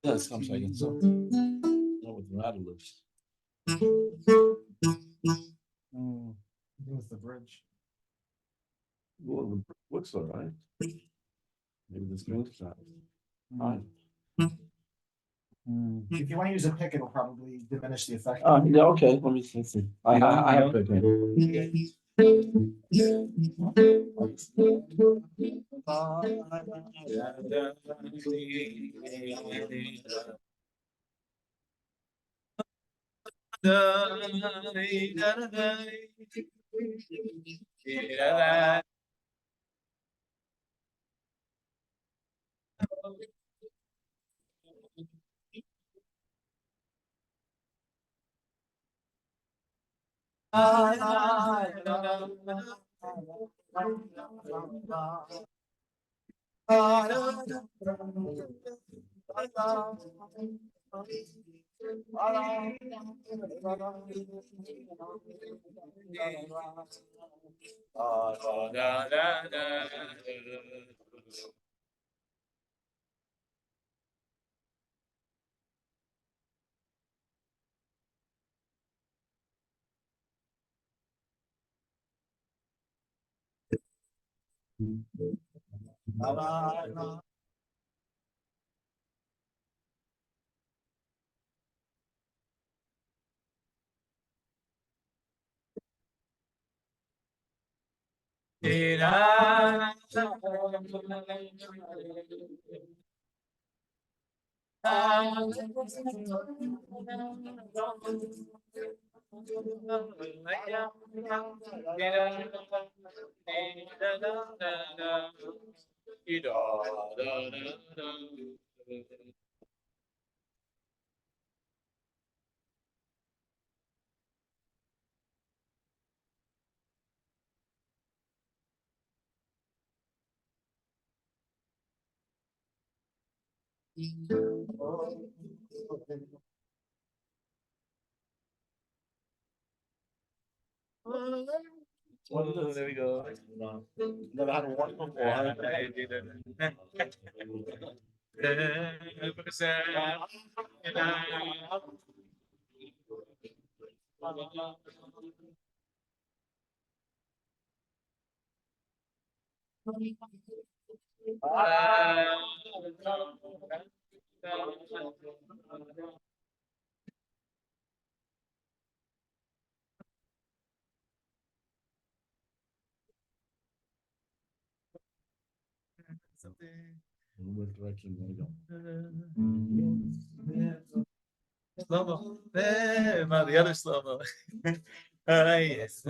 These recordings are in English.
Yes, I'm saying so. With rattlers. With the bridge. Well, looks all right. Maybe this goes shot. Fine. If you want to use a pick, it'll probably diminish the effect. Yeah, okay. Let me see. I have to pick Oh, there we go. Never had a one before. What direction you want to go? Shlomo, the other Shlomo. Yes.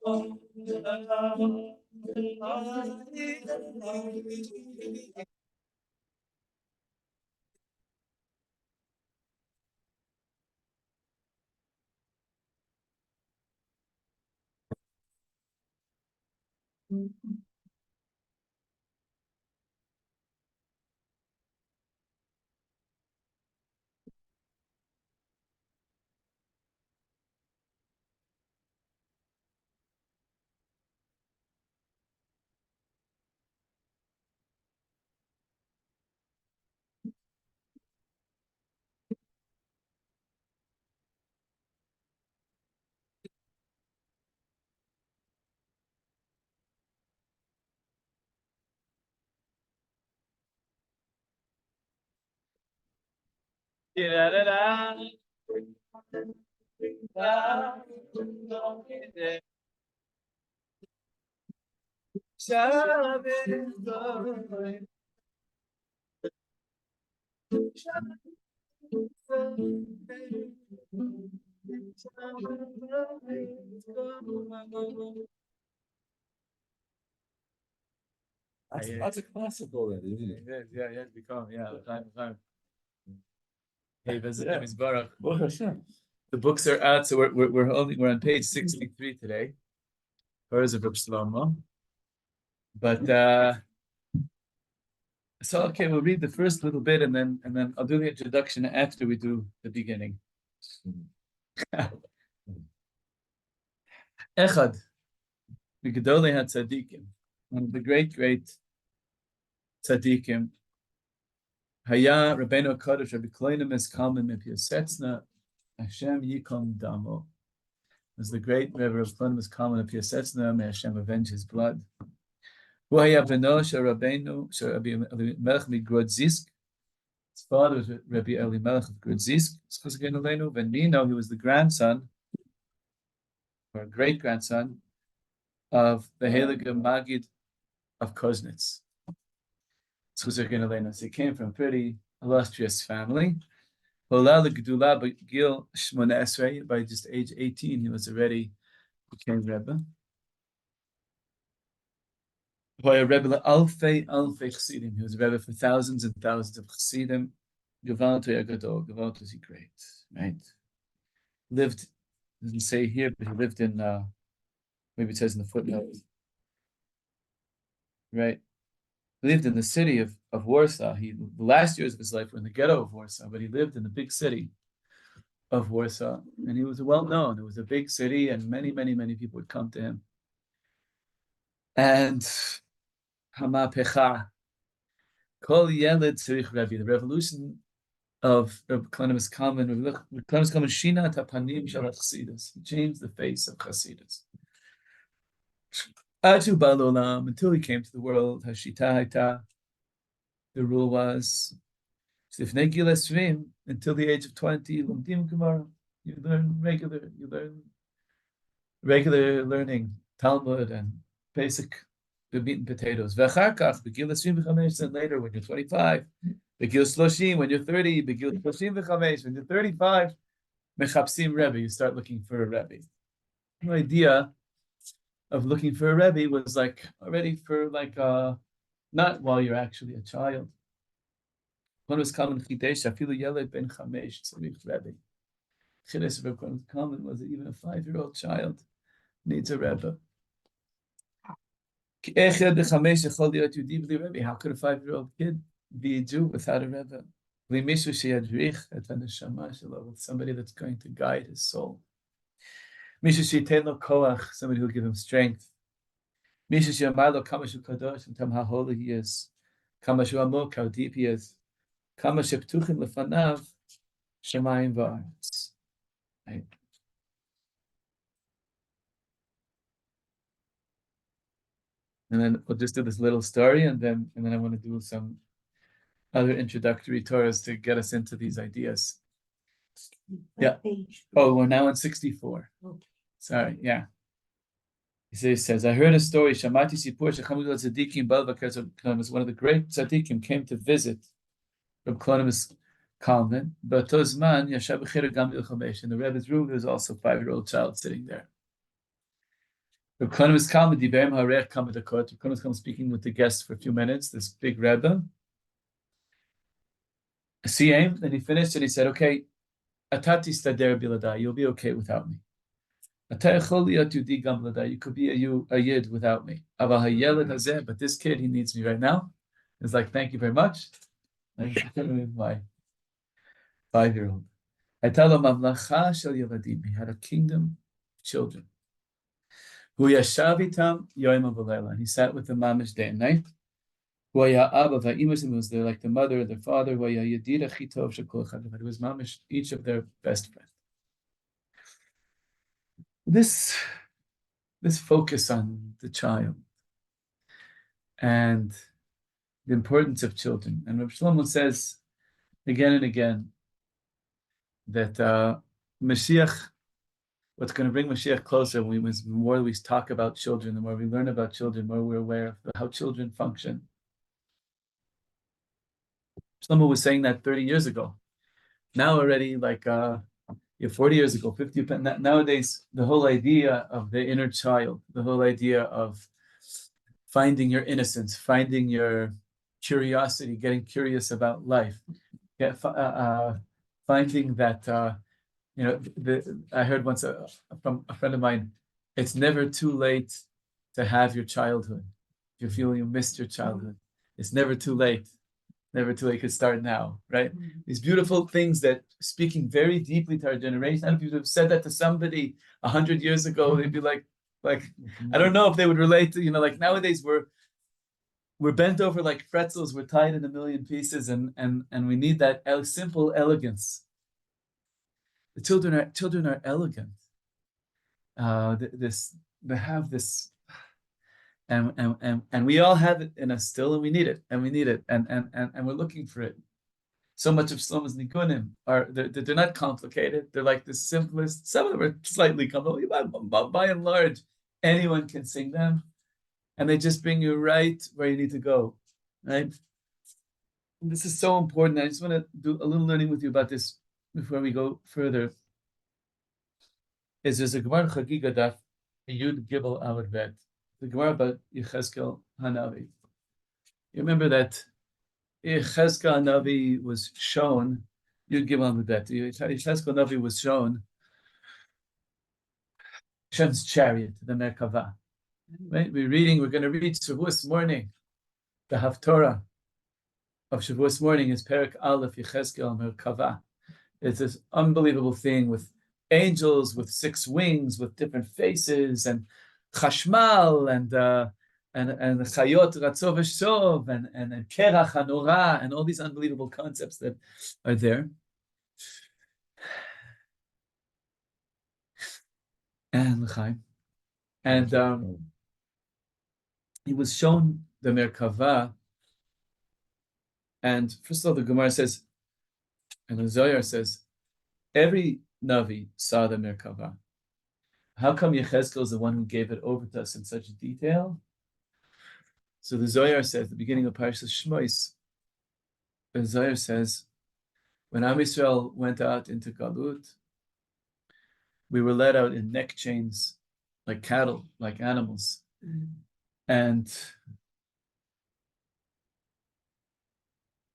That's a classical, then, isn't it? Yeah, yeah, become, yeah, time. Hey, Baruch. Well, Hashem. The books are out, so we're on page 63 today. Torah of Reb Shlomo. But so okay, we'll read the first little bit and then I'll do the introduction after we do the beginning. Echad, Gedolei HaTzadikim, one of the great tzadikim, Haya Rabbeinu HaKadosh Rabbi Kloinim Eskalman Mepiasetzna Hashem Yikom Damo. Was the great Rebbe Rabbi Kloinim Eskalman Mepiasetzna, may Hashem avenge his blood. Hu Haya Beno Shel Rabbeinu Shel Rabbi Elimelech MiGrodzisk. His father was Rabbi Elimelech of Grodzisk. Venino, he was the grandson or great grandson of the Heilige Magid of Koznitz. So he came from a pretty illustrious family. By just age 18, he was already became Rebbe. He was a Rebbe for thousands and thousands of Chassidim. Gevalt was he great, right? Lived, doesn't say here, but he lived in, maybe it says in the footnote, right? He lived in the city of Warsaw. The last years of his life were in the ghetto of Warsaw, but he lived in the big city of Warsaw, and he was well known. It was a big city, and many people would come to him. And Hamapecha, Kol Yeled Tzarich Rebbe, the revolution of Reb Kloinim Kalman, Reb Kloinim Kalman Shina Tapanim Shel Chassidus. He changed the face of Chassidus. Atu Balolam, until he came to the world, Hashita Haita, the rule was, Sifnei Gil Esrim, until the age of 20, Lumdim Gemara, you learn regular learning, Talmud and basic meat and potatoes. V'achar kach, Begil Esrim v'chamesh, and later when you're 25, Begil Shloshim, when you're 30, Begil Shloshim v'chamesh, when you're 35, Mechapsim Rebbe, you start looking for a Rebbe. The idea of looking for a Rebbe was like already for like not while you're actually a child. One was common chidesh, afilu yeled ben chamesh tzarich Rebbe. Chidesh of common was that even a 5-year-old child needs a Rebbe. How could a 5-year-old kid be a Jew without a Rebbe? With somebody that's going to guide his soul. Somebody who will give him strength. And tell him how holy he is. How deep he is. Right? And then we'll just do this little story, and then I want to do some other introductory Torahs to get us into these ideas. Yeah. Oh, we're now in 64. Sorry, yeah. He says, I heard a story. Shamati Sipur Shechamudul Tzadikim Balbakar Tzadikim, one of the great tzadikim came to visit Reb Kloinim Kalman, but Tozman Yashab B'Chira Gam Il Chamesh. In the Rebbe's room, there was also a 5-year-old child sitting there. Reb Shlomo is coming. Dibeim harech kameh dakot. Reb Shlomo is coming speaking with the guests for a few minutes. This big Rebbe. Siyam. Then he finished and he said, "Okay, atati stader biladai. You'll be okay without me. You could be a yid without me. But this kid, he needs me right now." It's like, "Thank you very much." My 5-year-old. I tell him, "Mamlacha shel yeladim." He had a kingdom of children. Hu yashav itam yoyim v'leila. And he sat with the mamish day and night. Hu haya abba v'imos, was there like the mother and the father. Hu haya yedid achi tov shel kol echad v'echad. It was mamish, each of their best friends. This focus on the child and the importance of children. And Reb Shlomo says again and again that Mashiach, what's going to bring Mashiach closer, the more we talk about children, the more we learn about children, the more we're aware of how children function. Shlomo was saying that 30 years ago. Now already, 40 years ago, 50, nowadays, the whole idea of the inner child, the whole idea of finding your innocence, finding your curiosity, getting curious about life, finding that, I heard once from a friend of mine, it's never too late to have your childhood. If you feel you missed your childhood, it's never too late. Never too late, you could start now, right? These beautiful things that speaking very deeply to our generation. I don't know if you'd have said that to somebody 100 years ago, they'd be like, I don't know if they would relate to, nowadays we're bent over like pretzels, we're tied in a million pieces, and we need that simple elegance. The children are elegant. They have this, and we all have it in us still, and we need it, and we're looking for it. So much of Shlomo's Nikunim they're not complicated. They're like the simplest. Some of them are slightly complicated, but by and large, anyone can sing them, and they just bring you right where you need to go, right? And this is so important. I just want to do a little learning with you about this before we go further. There's a Gemara Chagiga Daf Yud Gimel Amud Bet. The Gemara about Yechezkel Hanavi. You remember that Yechezkel Hanavi was shown, Yud Gimel Amud Bet. Yechezkel Hanavi was shown Hashem's chariot, the Merkava. Right? We're going to read Shavuos morning. The Haftorah of Shavuos morning is Perek Aleph Yechezkel Merkava. It's this unbelievable thing with angels with 6 wings, with different faces, and chashmal, and chayot ratzov v'shov, and kerach hanora, and all these unbelievable concepts that are there. And l'chaim, and he was shown the Merkava, and first of all, the Gemara says, and the Zohar says, every Navi saw the Merkava. How come Yechezkel is the one who gave it over to us in such detail? So the Zohar says, at the beginning of Parashat Shmos, the Zohar says, when Am Yisrael went out into Galut, we were led out in neck chains, like cattle, like animals. And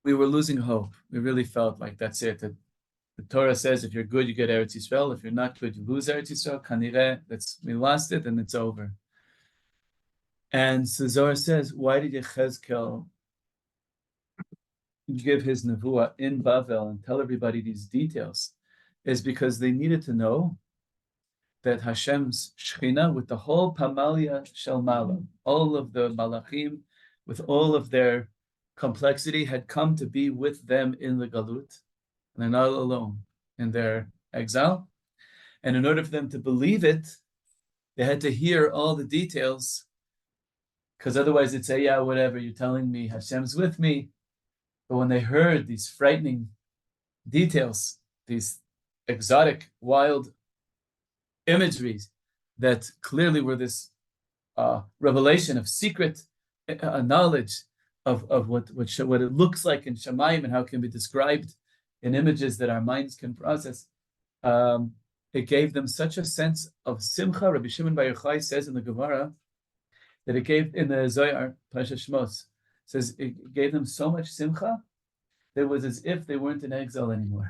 we were losing hope. We really felt like that's it. That the Torah says, if you're good, you get Eretz Yisrael. If you're not good, you lose Eretz Yisrael. Kanireh, we lost it, and it's over. And so Zohar says, why did Yechezkel give his nevuah in Bavel and tell everybody these details? Is because they needed to know that Hashem's Shechina, with the whole Pamalia Shel Malam, all of the Malachim, with all of their complexity, had come to be with them in the Galut. And they're not alone in their exile. And in order for them to believe it, they had to hear all the details, because otherwise they'd say, yeah, whatever, you're telling me Hashem's with me. But when they heard these frightening details, these exotic, wild imageries that clearly were this revelation of secret knowledge of what it looks like in Shamayim and how it can be described in images that our minds can process. it gave them such a sense of simcha. Rabbi Shimon Bar Yochai says in the Gemara that it gave, in the Zohar, Parashat Shmos, says it gave them so much simcha that it was as if they weren't in exile anymore.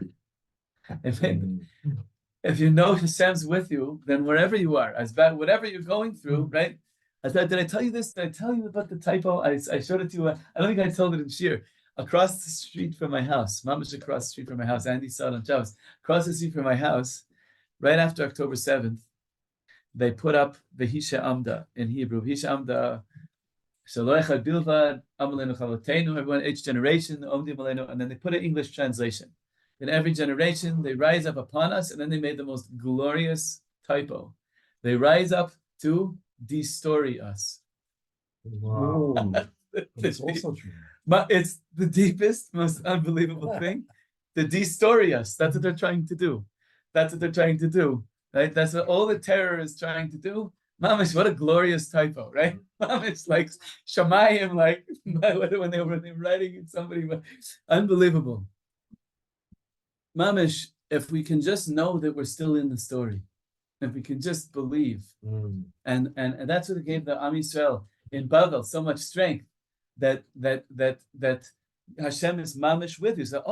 If you know Hashem's with you, then wherever you are, as bad, whatever you're going through, right? I thought, did I tell you this? Did I tell you about the typo? I showed it to you. I don't think I told it in Shir. Across the street from my house, mamash across the street from my house, Andy saw it on Shabbos. Across the street from my house, right after October 7th, they put up the Hisha Amda in Hebrew. Hisha Amda, Shaloicha Bilvad, Amalenu Chalotenu, everyone, each generation, Omdi Malenu, and then they put an English translation. In every generation, they rise up upon us, and then they made the most glorious typo. They rise up to de-story us. Wow. That's also true. But it's the deepest, most unbelievable thing. To de-story us. That's what they're trying to do. That's what they're trying to do. Right? That's what all the terror is trying to do. Mamish, what a glorious typo, right? Mamish, like Shamayim, like when they were writing it, somebody, unbelievable. Mamish, if we can just know that we're still in the story, if we can just believe, and that's what it gave the Am Yisrael in Babel so much strength, that Hashem is mamish with you. So,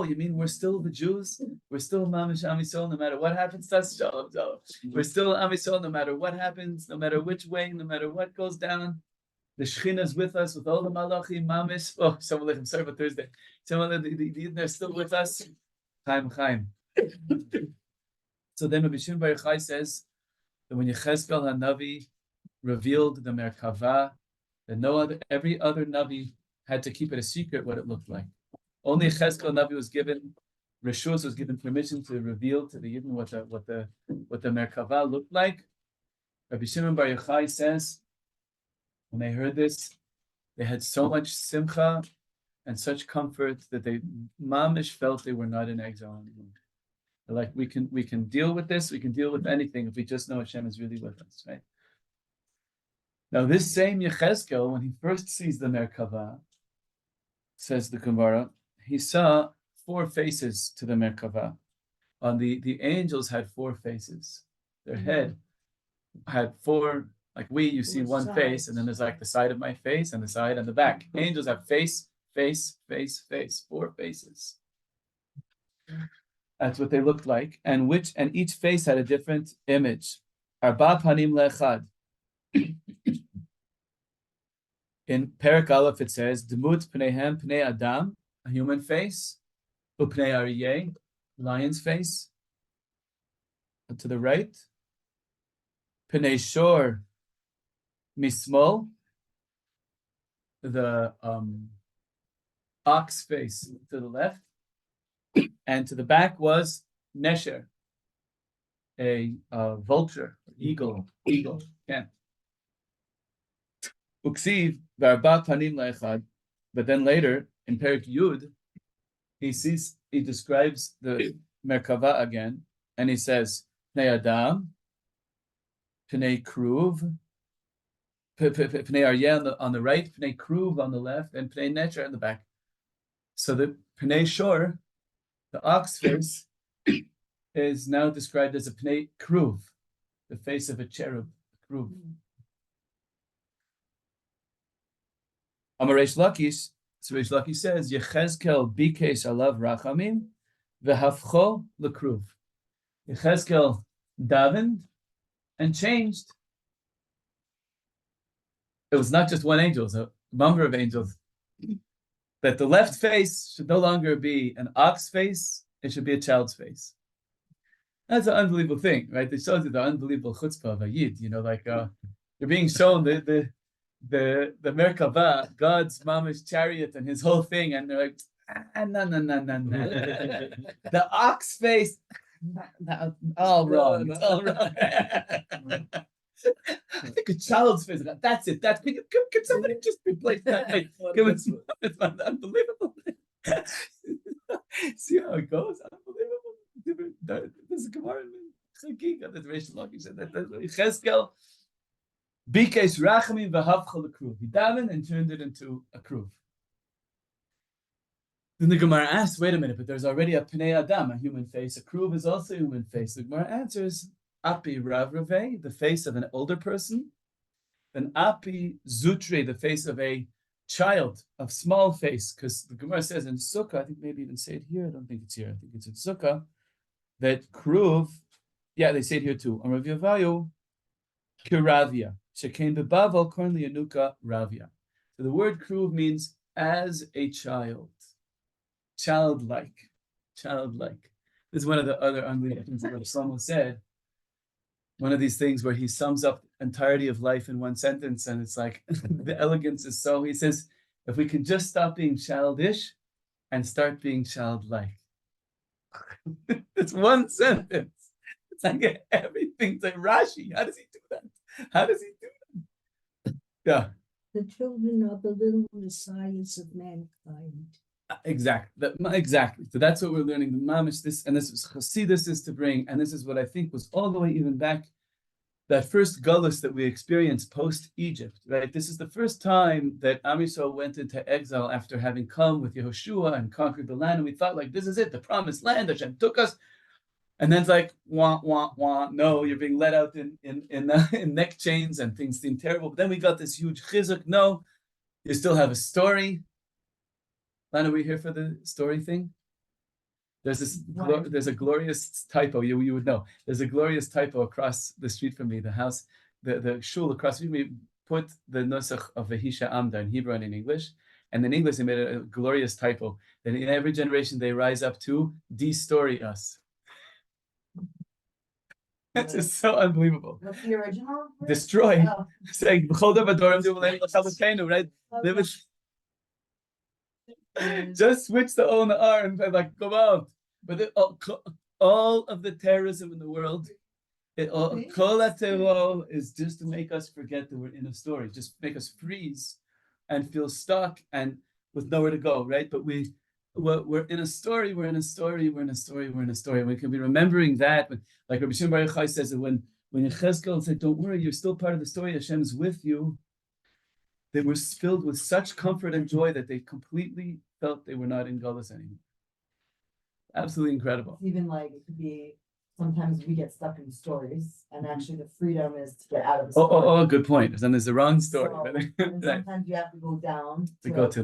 you mean we're still the Jews? We're still mamish Am Yisrael, no matter what happens to us. Shalom. We're still Am Yisrael, no matter what happens, no matter which way, no matter what goes down. The Shekhinah is with us, with all the malachim, mamish. Oh, I'm sorry about Thursday. They're still with us. Chaim. So then Rabbi Shimon Bar Yochai says that when Yechezkel HaNavi revealed the Merkava, that every other Navi had to keep it a secret what it looked like. Only Yechezkel HaNavi was given, Reshus was given permission to reveal to the Yidden what the Merkava looked like. Rabbi Shimon Bar Yochai says, when they heard this, they had so much simcha and such comfort that they mamish felt they were not in exile anymore. They're like, we can deal with this, we can deal with anything if we just know Hashem is really with us, right? Now this same Yechezkel, when he first sees the Merkava, says the Gemara, he saw 4 faces to the Merkava. On the angels had 4 faces. Their head had 4, like you see one face, and then there's like the side of my face and the side and the back. Angels have face, 4 faces. That's what they looked like, and each face had a different image. Arba panim le'echad. In Perek Aleph it says, Demut pneihem pnei Adam, a human face, upnei Aryeh, lion's face. And to the right, pnei Shor mismol, the ox face to the left, and to the back was Nesher, a vulture, eagle. Yeah. Uksiv v'arba panim le'echad. But then later in Perek Yud, he describes the Merkava again, and he says Pnei Adam, Pnei Kruv, Pnei Aryeh on the right, Pnei Kruv on the left, and Pnei Nesher on the back. So the Pnei Shor, the ox face, is now described as a Pnei Kruv, the face of a cherub, Kruv. Amar Reish Lakish, so Reish Lakish says, Yechezkel bikesh alav rachamim v'hafcho l'kruv. Yechezkel davened and changed. It was not just one angel, it was a number of angels. That the left face should no longer be an ox face, it should be a child's face. That's an unbelievable thing, right? It shows you the unbelievable chutzpah of a yid, like you're being shown the Merkava, God's mamish chariot and his whole thing, and they're like, no. The ox face, all wrong, it's all wrong. I think a child's face, that's it. Can somebody just replace that? It's unbelievable. See how it goes? Unbelievable. This is Gemara Chagigah. That's Reish Lakish said that. Yechezkel bikesh rachamim v'havcha l'kruv. He davened and turned it into a kruv. Then the Gemara asks, wait a minute, but there's already a Pnei Adam, a human face. A Kruv is also a human face. The Gemara answers, Api Rav Raveh, the face of an older person. Then Api Zutre, the face of a child, of small face. Because the Gemara says in Sukkah, I think maybe even say it here, I don't think it's here, I think it's in Sukkah, that Kruv, yeah, they say it here too. On Rav Yavayu, Kiravia. Shekain bebavel korn lianuka ravia. So the word Kruv means as a child. Childlike. Childlike. This is one of the other unbelievable things that Reb Shlomo said. One of these things where he sums up the entirety of life in one sentence, and it's like the elegance is so. He says, if we can just stop being childish and start being childlike. It's one sentence. It's like everything. It's like Rashi. How does he do that? How does he do that? Yeah. The children are the little messiahs of mankind. Exactly. Exactly. So that's what we're learning. The mamish, this, and this is Hasidus is to bring, and this is what I think was all the way even back, that first gullus that we experienced post-Egypt, right? This is the first time that Am Yisrael went into exile after having come with Yehoshua and conquered the land, and we thought, like, this is it, the promised land, Hashem took us. And then it's like, wah, wah, wah, no, you're being let out in neck chains and things seem terrible. But then we got this huge chizuk. No, you still have a story. Lana, are we here for the story thing? There's there's a glorious typo, you would know. There's a glorious typo across the street from me, the house, the shul across from me, put the nusach of Vehisha Amda in Hebrew and in English. And in English, they made a glorious typo. That in every generation, they rise up to de-story us. That's just so unbelievable. What's the original? Destroy. Oh. Saying, right? Just switch the O and the R and like come out. But all of the terrorism in the world, kol terror is just to make us forget that we're in a story, just make us freeze and feel stuck and with nowhere to go, right? But we're in a story, we're in a story, we're in a story, we're in a story. And we can be remembering that, like Rabbi Shimon Bar Yochai says that when Yechezkel said, don't worry, you're still part of the story, Hashem is with you. They were filled with such comfort and joy that they completely felt they were not in Galus anymore. Absolutely incredible. It's even like it could be sometimes we get stuck in stories, and actually the freedom is to get out of the story. Oh, good point. Then there's the wrong story. So, and sometimes you have to go down to get out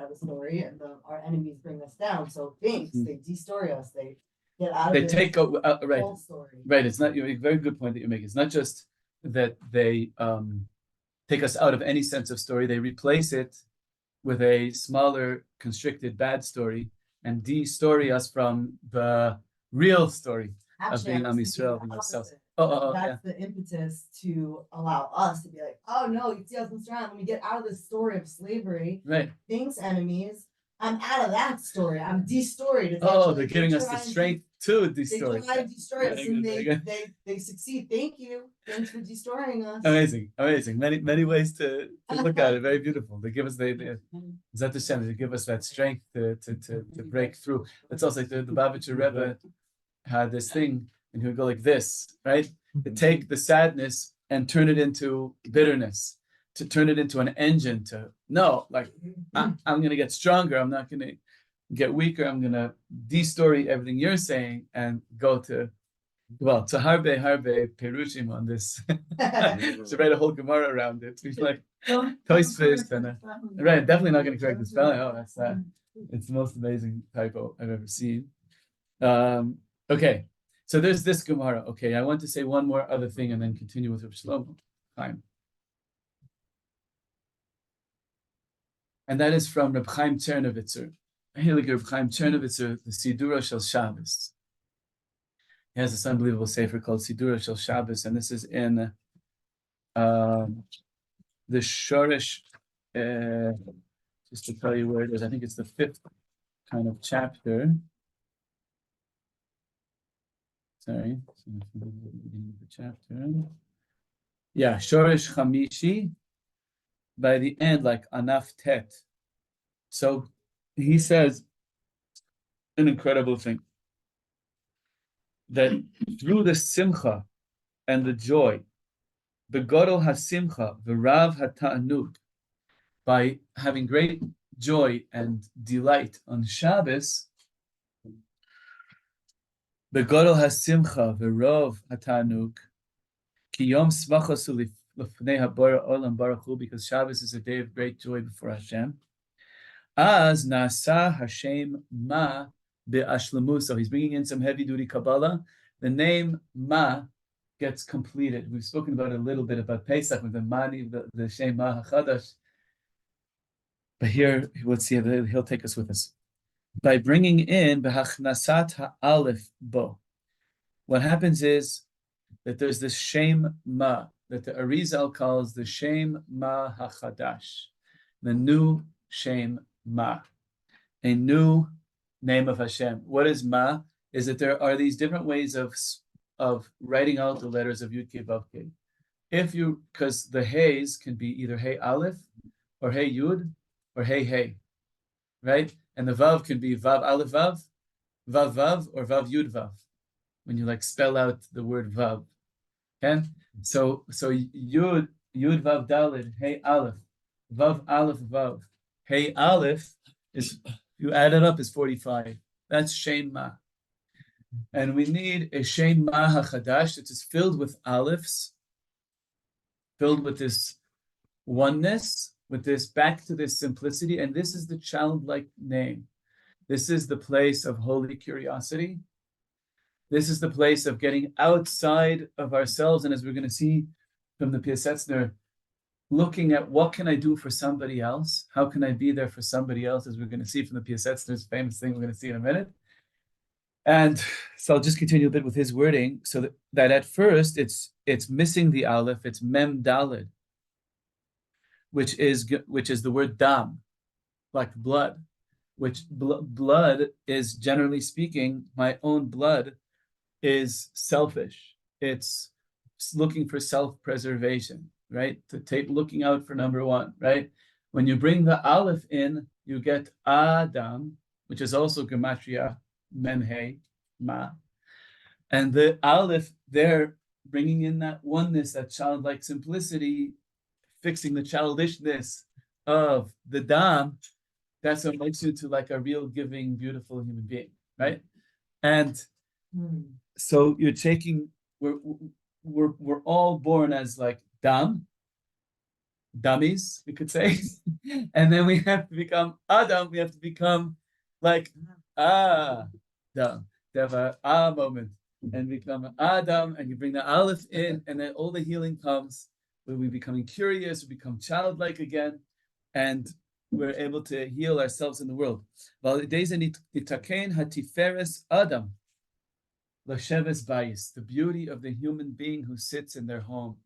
of the story, and our enemies bring us down. So things they de-story us, they get out of they take right. whole story. Right. It's not a very good point that you make. It's not just that they take us out of any sense of story, they replace it with a smaller, constricted, bad story and de-story us from the real story of being Am Yisrael and ourselves. That's the impetus to allow us to be like, oh no, you see us around. When we get out of this story of slavery, right? Things enemies, I'm out of that story. I'm de-storied. They're giving us the strength to de-story. They try to destroy us, and they succeed. Thank you. Thanks for destroying us. Amazing. Many ways to look at it. Very beautiful. They give us they give us that strength to break through. It's also like the Lubavitcher Rebbe had this thing, and he would go like this, right? To take the sadness and turn it into bitterness, to turn it into an engine to I'm going to get stronger. I'm not going to get weaker. I'm going to de-story everything you're saying and go to harbe perushim on this. To write a whole Gemara around it. He's like Toysfist and right, definitely not going to correct the spelling. Oh, that's that. It's the most amazing typo I've ever seen. Okay, so there's this Gemara. Okay, I want to say one more other thing and then continue with Reb Shlomo. Time. And that is from Reb Chaim Czernowitzer. Heilige Reb Chaim Czernowitzer, the Sidura Shel Shabbos. He has this unbelievable sefer called Sidura Shel Shabbos, and this is in the Shoresh, just to tell you where it is, I think it's the 5th kind of chapter. Sorry, the chapter. Yeah, Shoresh Chamishi, by the end, like Anaf Tet. So he says an incredible thing, that through the simcha and the joy, the gadol hasimcha, the rav hata'anut, by having great joy and delight on Shabbos, Begodol hasimcha v'rov hatanuk, ki yom smachosu lefnei habara olam baruch hu, because Shabbos is a day of great joy before Hashem. Az nasa Hashem ma be'ashlemu. So he's bringing in some heavy-duty Kabbalah. The name ma gets completed. We've spoken about it a little bit about Pesach with the mani, the Shem ma hachadash. But here, let's see, he'll take us with us. By bringing in behachnasat ha'alef bo. What happens is that there's this Shem ma, that the Arizal calls the Shem ma hachadash, the new Shem ma, a new name of Hashem. What is ma? Is that there are these different ways of writing out the letters of Yud Kei Vav Kei. Because the Heys can be either Hey Aleph, or Hey Yud, or Hey Hey, right? And the Vav can be Vav Aleph Vav, Vav Vav, or Vav Yud Vav, when you spell out the word Vav. Okay? So Yud Vav Daled, Hey Aleph, Vav Aleph Vav. Hey Aleph is, you add it up, is 45. That's Shem Ma. And we need a Shem Ma HaChadash that is filled with Alephs, filled with this oneness, with this back to this simplicity. And this is the childlike name. This is the place of holy curiosity. This is the place of getting outside of ourselves. And as we're going to see from the Piasetzner, looking at what can I do for somebody else? How can I be there for somebody else? As we're going to see from the Piasetzner's famous thing we're going to see in a minute. And so I'll just continue a bit with his wording. So that at first it's missing the Aleph, it's Mem Daled, which is the word Dam, like blood, which blood is, generally speaking, my own blood is selfish. It's looking for self-preservation, right? Looking out for number one, right? When you bring the Aleph in, you get Adam, which is also Gematria Memhe Ma. And the Aleph there, bringing in that oneness, that childlike simplicity, fixing the childishness of the Dam, that's what makes you to a real giving, beautiful human being, right? And so you're taking, we're all born as Dam, dummies, we could say. And then we have to become Adam, we have to become Adam. They have a moment and become Adam, and you bring the Aleph in, and then all the healing comes when we becoming curious, we become childlike again, and we're able to heal ourselves in the world. Adam, the beauty of the human being who sits in their home.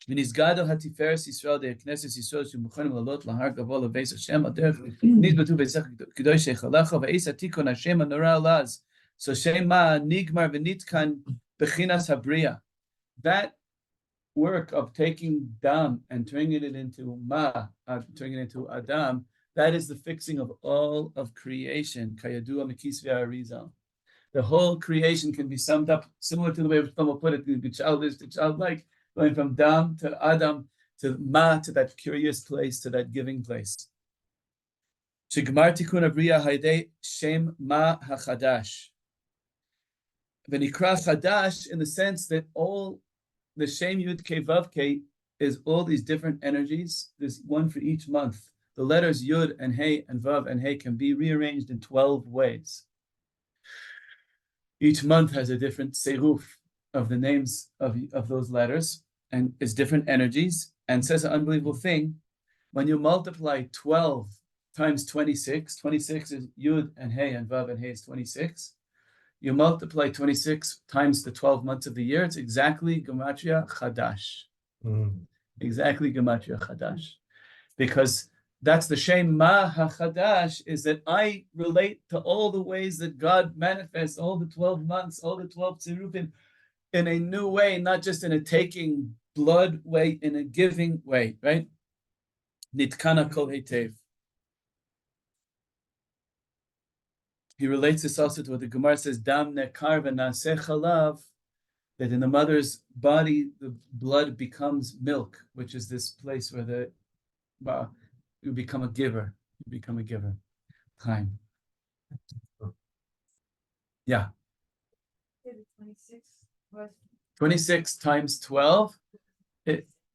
ונשגדו התפארת ישראל דרך כנסת ישראל שמוכנים לעלות להר גבוה לבית השם הדרך נתבטאו בעצך קדושי חלך ועץ התיקון השם הנורא לעז. So Shema nigmar v'nitkan bechinas habriya. That work of taking Dam and turning it into turning it into Adam, that is the fixing of all of creation. Kayadua mekis v'arizal. The whole creation can be summed up similar to the way Shlomo put it, the childish to childlike, going from Dam to Adam to Ma, to that curious place, to that giving place. Shegmar tikun abriya haydei Shem Ma hachadash. V'nikra chadash, in the sense that all the Shem Yud Kei Vav Kei is all these different energies. There's one for each month. The letters Yud and Hey and Vav and Hey can be rearranged in 12 ways. Each month has a different seruf of the names of those letters, and it's different energies. And says an unbelievable thing: when you multiply 12 times 26, 26 is Yud and Hey and Vav and Hey is 26. You multiply 26 times the 12 months of the year, it's exactly Gematria Chadash. Exactly Gematria Chadash. Because that's the Shem Ma HaChadash, is that I relate to all the ways that God manifests, all the 12 months, all the 12 tzirufim, in a new way, not just in a taking blood way, in a giving way, right? Nitkana kol heitev. He relates this also to what the Gemara says, Dam nekar v'naseh chalav, that in the mother's body, the blood becomes milk, which is this place where you become a giver. you become a giver. Time. Yeah. 26 times 12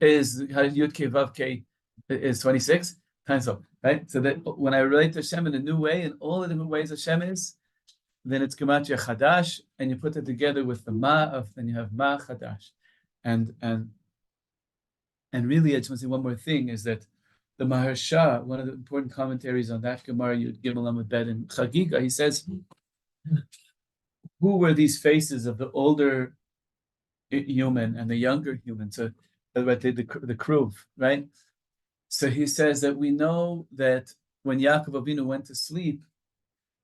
is Yud K Vav K is 26 times 12, right? So that when I relate to Hashem in a new way, in all the different ways Hashem is, then it's Gematria Chadash, and you put it together with the Ma of, then you have Ma Chadash. And really, I just want to say one more thing, is that the Maharsha, one of the important commentaries on that Gemara, Yud Gimel Amud Bet in Chagiga, he says, who were these faces of the older human and the younger human? So the Kruv, right? So he says that we know that when Yaakov Avinu went to sleep,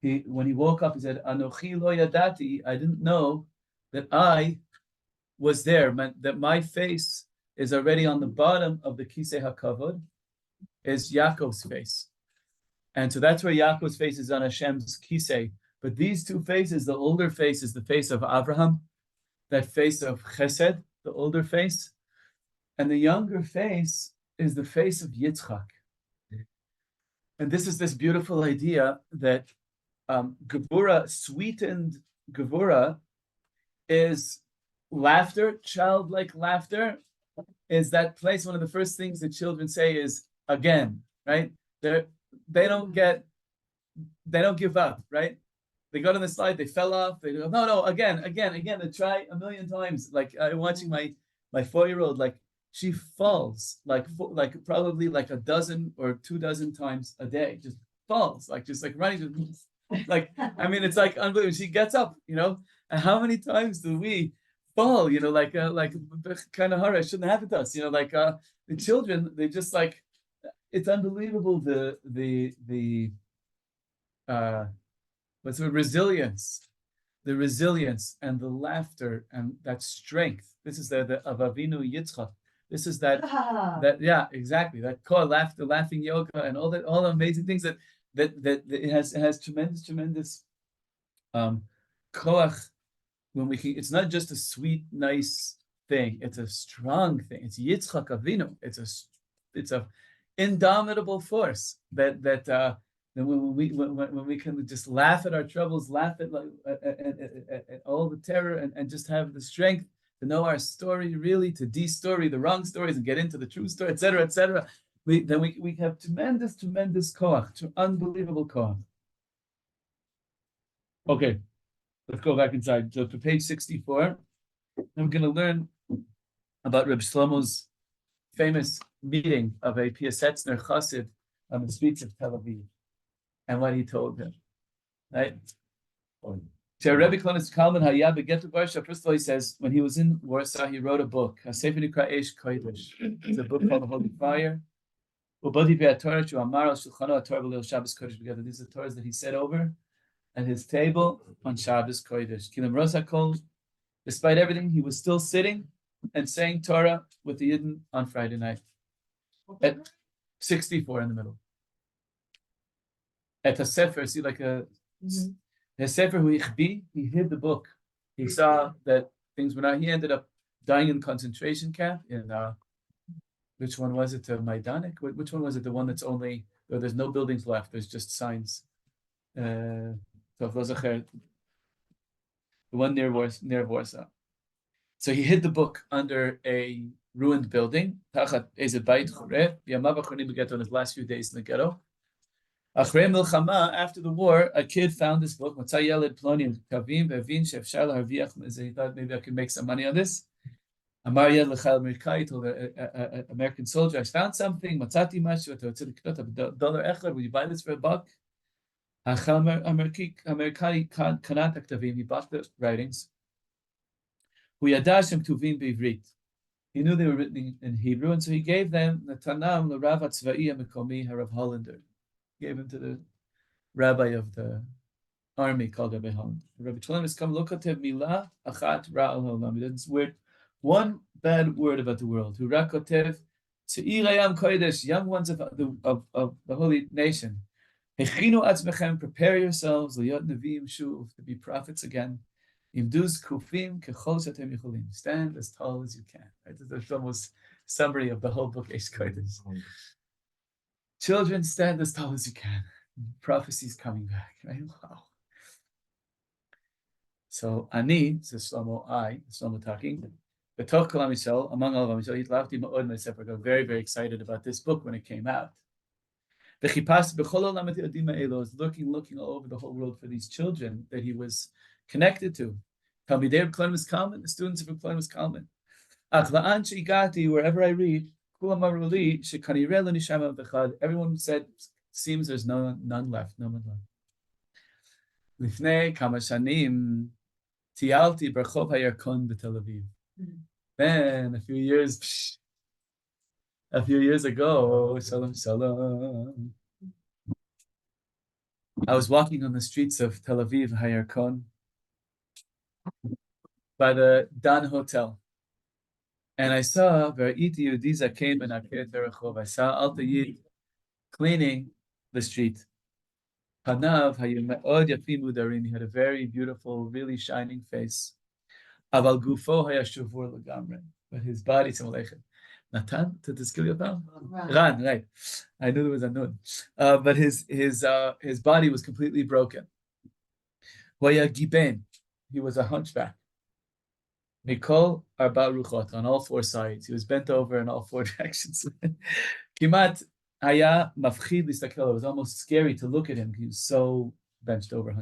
when he woke up, he said, Anochi lo yadati, I didn't know that I was there, that my face is already on the bottom of the Kisei HaKavod, is Yaakov's face. And so that's where Yaakov's face is on Hashem's Kisei. But these two faces, the older face is the face of Abraham, that face of Chesed, the older face, and the younger face is the face of Yitzchak. And this is this beautiful idea that Gevurah, sweetened Gevurah, is laughter, childlike laughter, is that place. One of the first things that children say is again, right? They don't give up, right? They got on the slide, they fell off, they go, no, again, they try a million times. Like I'm watching my 4-year-old, like she falls like probably like a dozen or 24 times a day, just falls, just running, like, I mean, it's like unbelievable. She gets up, and how many times do we fall, like kind of horror, shouldn't happen to us, the children, they just like, it's unbelievable, the what's the resilience and the laughter and that strength. This is the of Avinu Yitzchak. This is that yeah, exactly, that core laughter, laughing yoga, and all the amazing things that it has tremendous koach when we can. It's not just a sweet, nice thing. It's a strong thing. It's Yitzchak Avinu. It's a indomitable force that when we can just laugh at our troubles, laugh at all the terror, and just have the strength to know our story, really to de-story the wrong stories and get into the true story, etc. We have tremendous koach, unbelievable koach. Okay, let's go back inside. So to page 64, we're going to learn about Reb Shlomo's famous meeting of a Piasetzner Chassid on the streets of Tel Aviv, and what he told him, right? Rebbe Shlomo Carlebach, first of all, he says, when he was in Warsaw, he wrote a book, a Sefer Nikra Eish Kodesh. It's a book called The Holy Fire. These are the Torahs that he said over at his table on Shabbos Kodesh. Despite everything, he was still sitting and saying Torah with the Yidden on Friday night. At 64 in the middle. At a Sefer, see, like a Sefer hu ichbi, he hid the book. He saw that things were not. He ended up dying in concentration camp in which one was it? Majdanek? Which one was it? The one that's only there's no buildings left. There's just signs. The one near Warsaw. So he hid the book under a ruined building. Tachat Eze Beit Chorev. B'yamav achronim beget on his last few days in the ghetto. After the war, a kid found this book. He thought maybe I could make some money on this. Amar Yed L'chal Merkai told an American soldier, I found something. Matzati mashu, $1 echad. Will you buy this for $1? Amerikani kanat haktavim. He bought the writings. He knew they were written in Hebrew, and so he gave them the Tanam l'Rav Hatzva'i HaMekomi HaRav Hollander. Gave him to the rabbi of the army called Rabbi Holland. Rabbi Shlomo has come lokatev milah achat ra'al haolam. He doesn't swear one bad word about the world. Who rakotev tzirayam kodesh, young ones of the holy nation. Hechinu atzmechem, prepare yourselves liyot neviim shuv, to be prophets again. Imduz kufim kechol shetem yicholim. Stand as tall as you can. Right? That's almost summary of the whole book Eish Kodesh. Children, stand as tall as you can. Prophecy's coming back, right? Wow. So, Ani, says Shlomo, Shlomo talking, B'toch Kol Am Yisrael, among all of Am Yisrael, Hitlafti Ma'od Me'sefer, got very, very excited about this book when it came out. V'chipas b'chol olam et yodim ha'elo, was looking all over the whole world for these children that he was connected to. Talmidei Reb Shlomo Carlebach, the students of Reb Shlomo Carlebach. Ach la'an she'igati, wherever I read, kulam amru li shekanireh lo nishama b'chad. Everyone said, seems there's none left, no one left. Lifnei kama shanim tialti barchov hayarkon b'Tel Aviv. Then a few years ago, shalom shalom, I was walking on the streets of Tel Aviv, Hayarkon, by the Dan Hotel, and I saw I saw Alta Yid cleaning the street. Panav hayumeod yafim udarim. He had a very beautiful, really shining face. Aval gufo hayashuvur legamre, but his body, Natan, to the skill of Ran, right? I knew there was a nun, but his body was completely broken. Hoya giben, he was a hunchback. Mikol arba ruchot, on all four sides. He was bent over in all four directions. Kimat haya mafchid listakel. It was almost scary to look at him. He was so hunched over.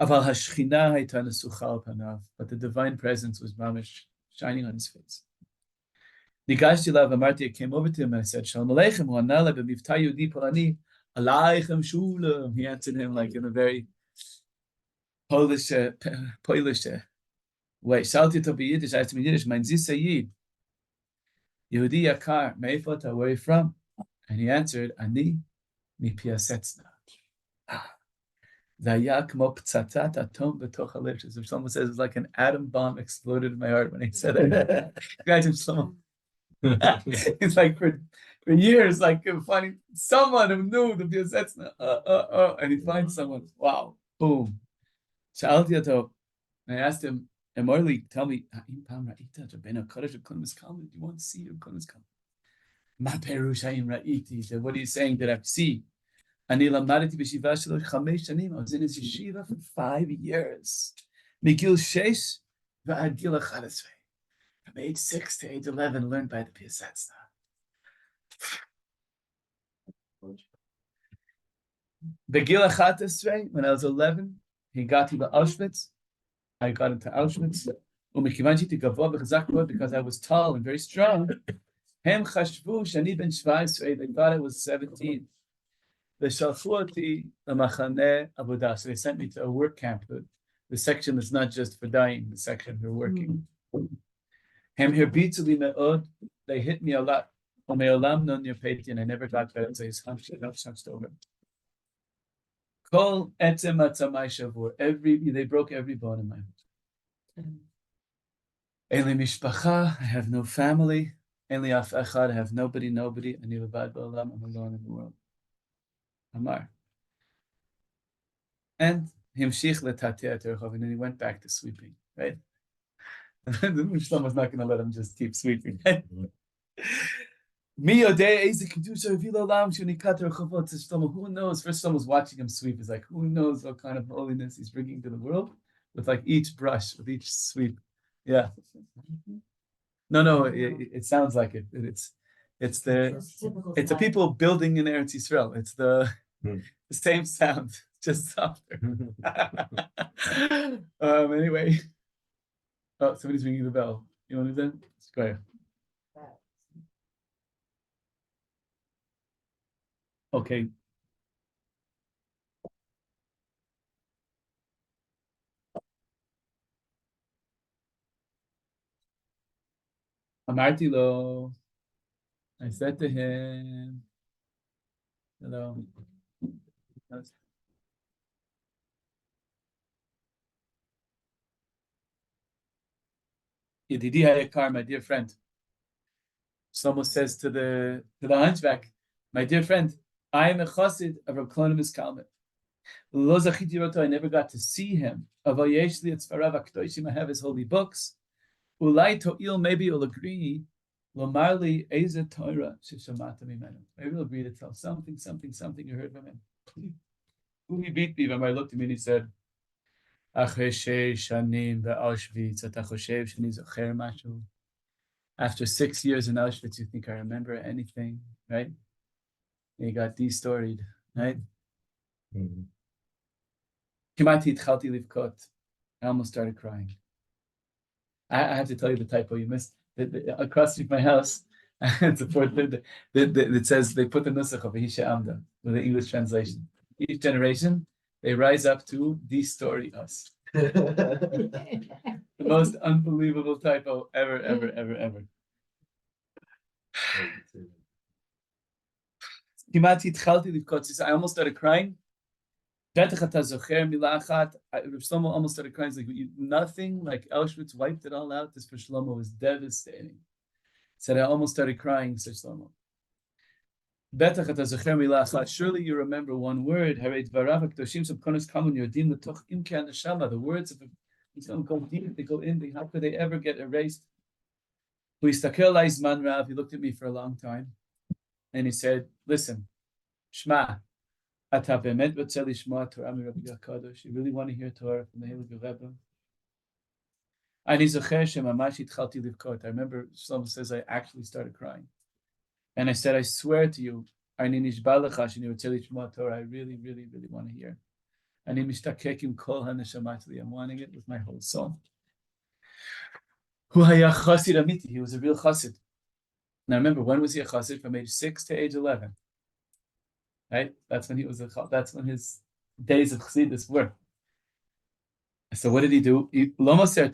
Aval hashchina hayta nesucha al panav, but the divine presence was mamish shining on his face. Nigashti lav amarti, came over to him and I said, Shalom aleichem, hu anale b'mivta yehudi polani, aleichem shulam. He answered him like in a very Polish way. Shalti to b'Yiddish, I asked him in Yiddish, mein zis Yid, Yehudi yakar, meifot, where are you from? And he answered, Ani mi Piasetzna. Zayak mo ptzatat atom b'toch halev. As someone says, it's like an atom bomb exploded in my heart when he said it. Guys, it's like for years, like finding someone who knew the Piasetzna, and he finds someone, wow, boom. Shalti ato. And I asked him, Emorli, tell me, do you want to see your Kodesh Kalm? Ma perush ha'im ra'iti. What are you saying that I see? Ani lamadeti b'shiva shelo 5 shanim. I was in his yeshiva for 5 years. Migil 6 v'ad gil 11. From age 6 to age 11, learned by the Piasetzna. Begil 11, when I was 11, he got to the Auschwitz. I got into Auschwitz. Because I was tall and very strong. They thought I was 17. So they sent me to a work camp, the section that's not just for dying, the section for working. They hit me a lot. And I never got better. So he's hunched over. They broke every bone in my heart. I have no family. I have nobody. I'm alone in the world. Amar. And and then he went back to sweeping, right? Shlomo's not going to let him just keep sweeping. Who knows? First, someone's watching him sweep. Is like, who knows what kind of holiness he's bringing to the world with like each brush, with each sweep. Yeah. No, it sounds like it. It's the people building in Eretz Yisrael. It's the same sound, just softer. Anyway. Oh, somebody's ringing the bell. You want to do that? Go ahead. Okay. Amarti lo. I said to him, hello. Yedidi hayakar, my dear friend. Shlomo says to the hunchback, my dear friend, I am a chassid of Reb Shlomo Carlebach. I never got to see him. I have his holy books. Ulai to'il, maybe you'll agree. Lomarli eze Torah sheshamata mimenu. Maybe he'll agree to tell something you heard from him. Who he beat me? When I looked at me and he said, Achre sheish shanim be'Auschwitz, ata choshev sheni zocher mashu. After 6 years in Auschwitz, you think I remember anything, right? And he got de-storied, right? Kimati itchalti livkot. I almost started crying. I have to tell you the typo you missed. Across from my house, it says they put the nusach of Hisha Amda with the English translation. Each generation, they rise up to de-story us. The most unbelievable typo ever. I almost started crying. Reb Shlomo almost started crying. It's like nothing like Auschwitz wiped it all out. This for Shlomo was devastating. Said I almost started crying, said Shlomo. Surely you remember one word. The words of them go deep, they go in. How could they ever get erased? He looked at me for a long time, and he said, "Listen, Shema. You really want to hear Torah from the Heilige Rebbe?" I remember Shlomo says I actually started crying. And I said, I swear to you, I really want to hear. I'm wanting it with my whole soul. He was a real chassid. Now remember, when was he a chassid? From age 6 to age 11. Right? That's when he was that's when his days of chassidus were. So what did he do? He's not going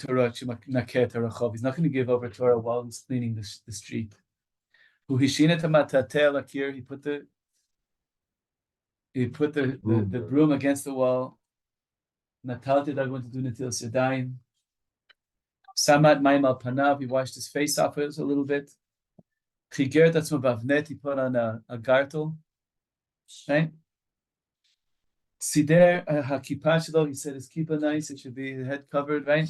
to give over Torah while he's cleaning the street. He put the broom against the wall. Natalti that going to do Natil Sedayim. Samat Maim al Panav, he washed his face off it a little bit. He put on a gartel. Right? Sider Hakipashlo, he said his kippah nice, it should be head covered, right?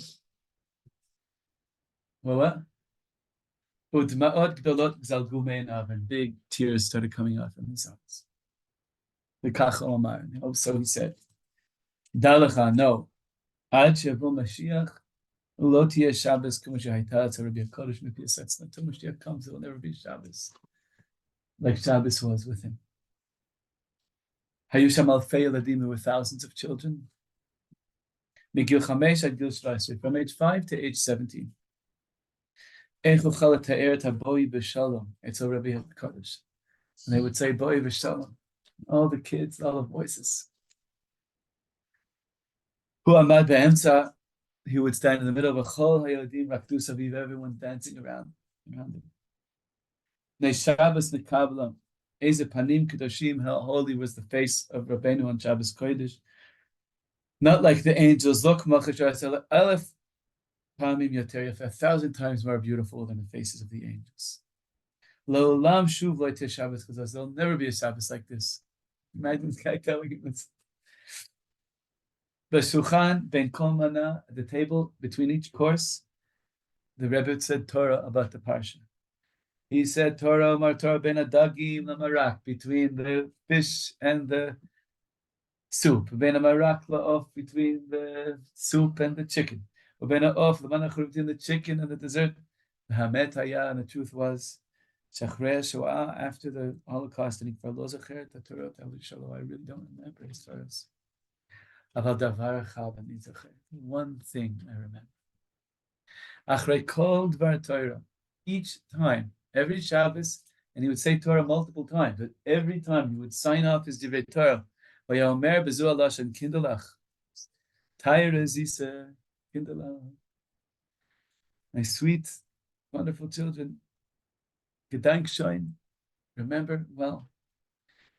Well, what? And big tears started coming out from his eyes. So he said, Dalacha, no. Ad shevo Mashiach, lo tiyeh Shabbos k'mo shehayta atzal Rabbi HaKadosh mipiyah setzna. Until Mashiach comes, it will never be Shabbos. Like Shabbos was with him. Hayusham alfei eladim, there were thousands of children. Migil chamesh ad gil shvasri, from age 5 to age 17. It's a Rabbi HaKadosh. And they would say, Boi v'shalom. All the kids, all the voices. Hu amad be'emtza, he would stand in the middle of a chol hayadim rakdu saviv, everyone dancing around him. Nei Shabbos nekablam, eze panim kedoshim, how holy was the face of Rabbeinu on Shabbos Kodesh. Not like the angels, look, Malchashar Aleph, Pamim Yater Yafeh, 1,000 times more beautiful than the faces of the angels. Lo Olam Shuv Lo Yeteh Shabbos, because there'll never be a Shabbos like this. Imagine this guy telling him this. The Shulchan Ben Kol Mana, at the table between each course, the Rebbe said Torah about the Parsha. He said Torah Omar Torah Ben Adagim Lamarak, between the fish and the soup. Ben Amarak La'of, between the soup and the chicken. Ben Off, the manachur, between the chicken and the dessert. The Hamet Haya, and the truth was, Shachrei Shoah, after the Holocaust, and I really don't remember his Torahs. One thing I remember. Achrei kol dvar Torah. Each time, every Shabbos, and he would say Torah multiple times, but every time he would sign off his divrei Torah. Vayomer bezu alashon kindalach. Taira zisa kindalach. My sweet, wonderful children. Gedank shoin. Remember well.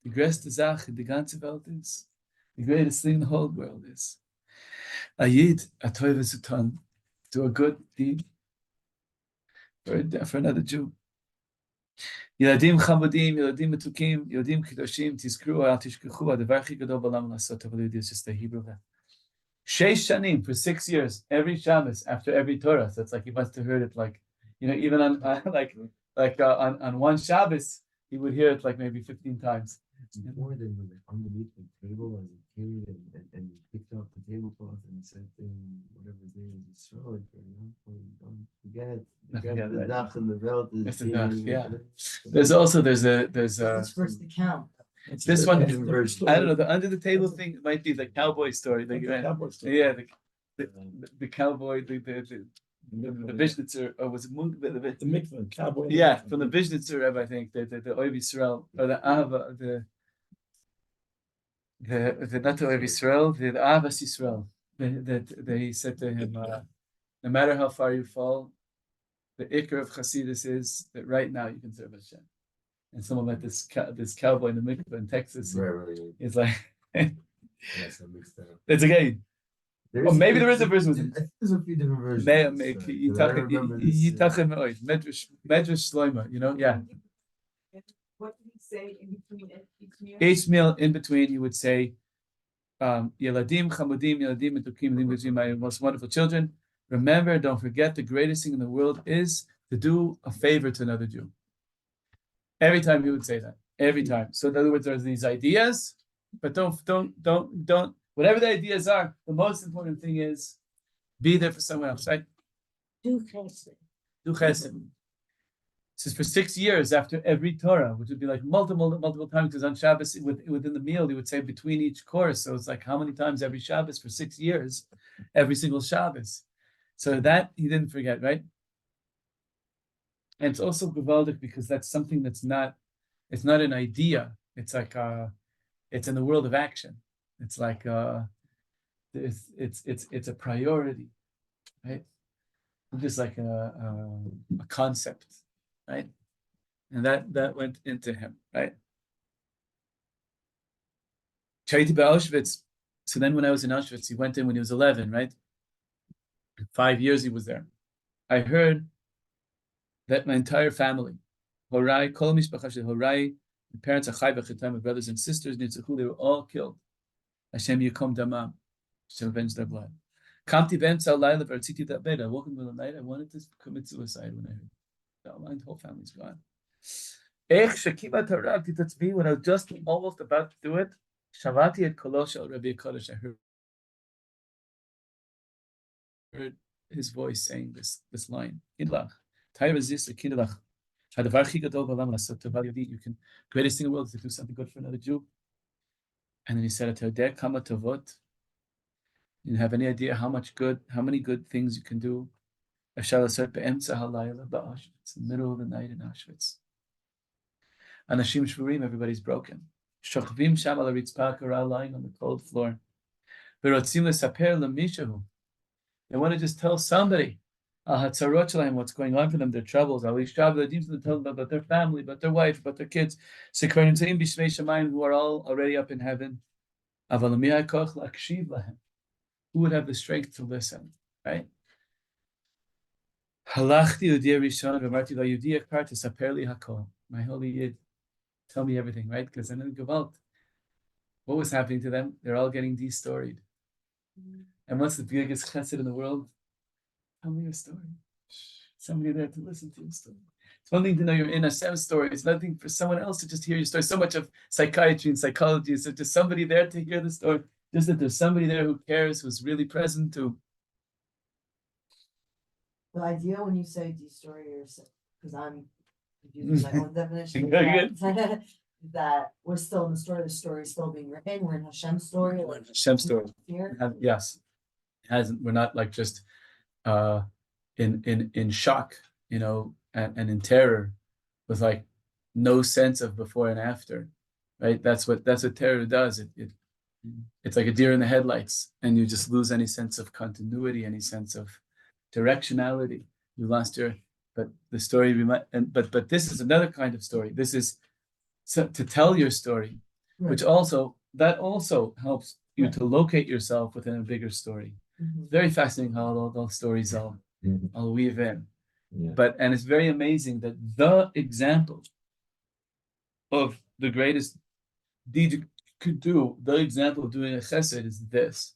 The größte Sache in the ganze Welt is, the greatest thing in the whole world is, a yid, a toiv zutan, do a good deed for another Jew. Yeladim chamudim, yeladim metukim, yeladim kedoshim, tizkru al tishkechu, hadavar chi gadol b'olam la'asot avol yudi, it's just the Hebrew there. Sheish shanim, for 6 years, every Shabbos, after every Torah. So it's like he must have heard it like, even on like like on one Shabbos, he would hear it like maybe 15 times. It's more than when they're underneath the table as a kid and you picked up the tablecloth and said whatever's there is Yisrael. Don't forget. You got the dach and the belt. It's the dach, yeah. There's a It's first to count. this one. different version. I don't know. The under the table thing might be the cowboy story. Yeah, the cowboy, the Vishnitzer, or was it The mikvah, cowboy. yeah, from the Vishnitzer Reb, I think the Oiv Yisrael or the Ava, the not the Oiv Yisrael, the Avas Yisrael. That he said to him, no matter how far you fall, the ikar of Hasidus is that right now you can serve Hashem. And someone met this cowboy in the mikvah in Texas. Right. He's like, Yes, I mixed that up. it's a game. Or maybe there is a version with him. There's a few different versions. Medrash Shlomo, yeah. What did he say in between each meal? Each meal in between, you would say, Yeladim, Chamudim, Yeladim, Etukim, my most wonderful children. Remember, don't forget, the greatest thing in the world is to do a favor to another Jew. Every time he would say that. Every time. So in other words, there's these ideas, but don't. Whatever the ideas are, the most important thing is be there for someone else, right? Do chesed. Do chesed. This is for 6 years after every Torah, which would be like multiple times, because on Shabbos, within the meal, he would say between each course. So it's like how many times every Shabbos for 6 years, every single Shabbos. So that he didn't forget, right? And it's also gewaldic because that's something it's not an idea. It's like it's in the world of action. It's like it's a priority, right? Just like a concept, right? And that went into him, right? Auschwitz. So then when I was in Auschwitz, he went in when he was 11, right? 5 years he was there. I heard that my entire family, Horai, Kol Mishpacha Shel Horai, my parents, Achai v'Chitai, my brothers and sisters, Nitzachu, they were all killed. Hashem Yikom Damam. Hashem avenged their blood. Kamti b'emtza halayla v'ratziti da'abed. I woke in the middle of the night. I wanted to commit suicide when I heard the whole family's gone. Ech shekivat harav titatzvi. When I was just almost about to do it, Shavati et kolo shel Rabbi Kodesh. I heard his voice saying this line. Idlach. Tayr resist the kidlach. Hadavar chi gadol b'olam lasot tova yodi. You can, greatest thing in the world is to do something good for another Jew. And then he said, "Atodeh kama tovot." You have any idea how many good things you can do? Afshal asert be'emtza halayla ba'Auschwitz, in the middle of the night in Auschwitz. Anashim shvurim, everybody's broken. Shochvim sham al haritzpah kara, lying on the cold floor. Verotzim lesaper lemishahu. They want to just tell somebody al hatzarot shelaim, what's going on for them, their troubles. Al yishtav ledim, to tell them about their family, about their wife, about their kids. Sekvar nimtzeim b'shmei shamayim, who are all already up in heaven. Aval mi hakoch lakshiv lahem. Who would have the strength to listen, right? Halachti Yudiyah Rishon v'amarti la'Yudiyah kar tesaper li hakol. My holy Yid, tell me everything, right? Because then in Gewalt, what was happening to them? They're all getting de-storied. And what's the biggest chesed in the world? Tell me your story. Somebody there to listen to your story. It's one thing to know your inner Hashem story. It's another thing for someone else to just hear your story. So much of psychiatry and psychology is just somebody there to hear the story. Just that there's somebody there who cares, who's really present to. The idea when you say de-story yourself, because I'm using my own definition, that we're still in the story is still being written, we're in Hashem's story. Like Hashem's story. Here. Yes. We're not like just in shock, and in terror with like no sense of before and after. Right? That's what terror does. It's like a deer in the headlights, and you just lose any sense of continuity, any sense of directionality. You lost but the story, but this is another kind of story. This is to tell your story, Right. which also helps you to locate yourself within a bigger story. Mhm. Very fascinating how all those stories all weave in. Yeah. And it's very amazing that the example of the greatest deed you could do, the example of doing a chesed is this.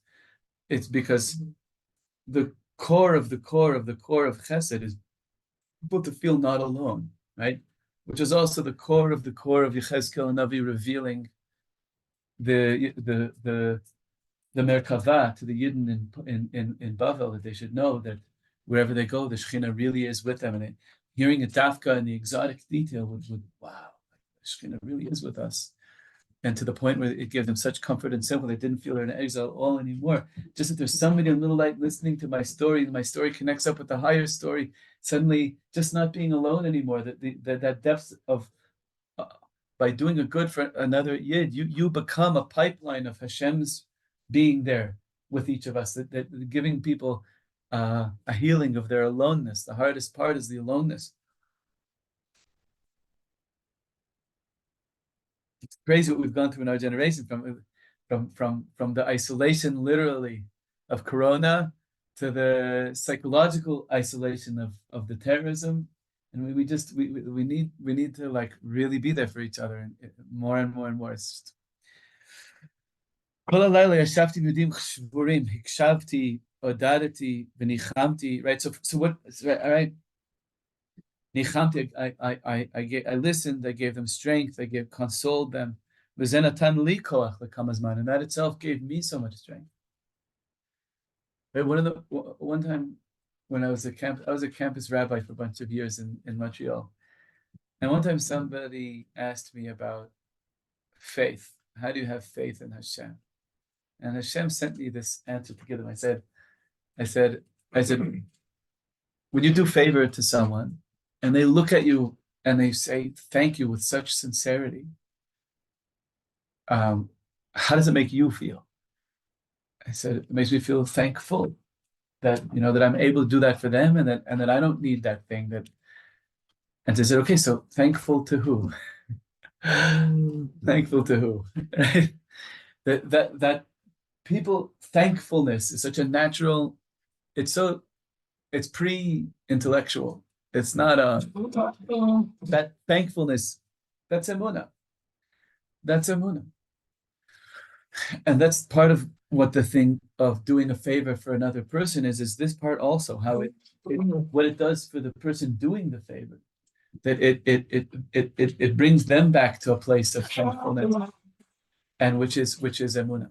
It's because the core of chesed is people to feel not alone, right? Which is also the core of Yechezkel and Navi revealing the Merkava to the Yidden in Bavel, that they should know that wherever they go, the Shekhinah really is with them. And hearing a dafka in the exotic detail would wow, the Shekhinah really is with us. And to the point where it gave them such comfort and simple, they didn't feel they're in exile all anymore. Just that there's somebody in little light listening to my story, and my story connects up with the higher story. Suddenly, just not being alone anymore. That depth of by doing a good for another Yid, you become a pipeline of Hashem's being there with each of us, that giving people a healing of their aloneness. The hardest part is the aloneness. It's crazy what we've gone through in our generation, from the isolation, literally, of Corona to the psychological isolation of the terrorism, and we need to like really be there for each other, and more and more and more. It's just... Right. So what? All right. I listened, I gave them strength, I consoled them. And that itself gave me so much strength. But one time when I was a campus rabbi for a bunch of years in Montreal. And one time somebody asked me about faith. How do you have faith in Hashem? And Hashem sent me this answer to give them. I said, when you do favor to someone, and they look at you and they say thank you with such sincerity, how does it make you feel? I said, it makes me feel thankful that that I'm able to do that for them, and that I don't need that thing. And they said, okay, so thankful to who? Thankful to who? Right? That people, thankfulness is such a natural. It's pre-intellectual. It's not that thankfulness. That's emunah. That's emunah. And that's part of what the thing of doing a favor for another person is this part also, how what it does for the person doing the favor, that it brings them back to a place of thankfulness, and which is emunah.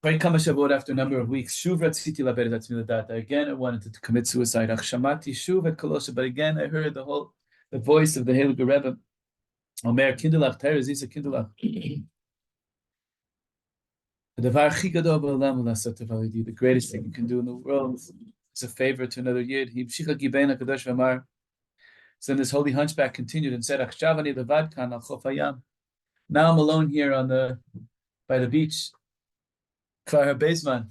After a number of weeks, again I wanted to commit suicide. But again I heard the voice of the Heilige Rebbe. Omer kinderlach teres is a kinderlach. The greatest thing you can do in the world is a favor to another Yid. So then this holy hunchback continued and said, now I'm alone here by the beach for a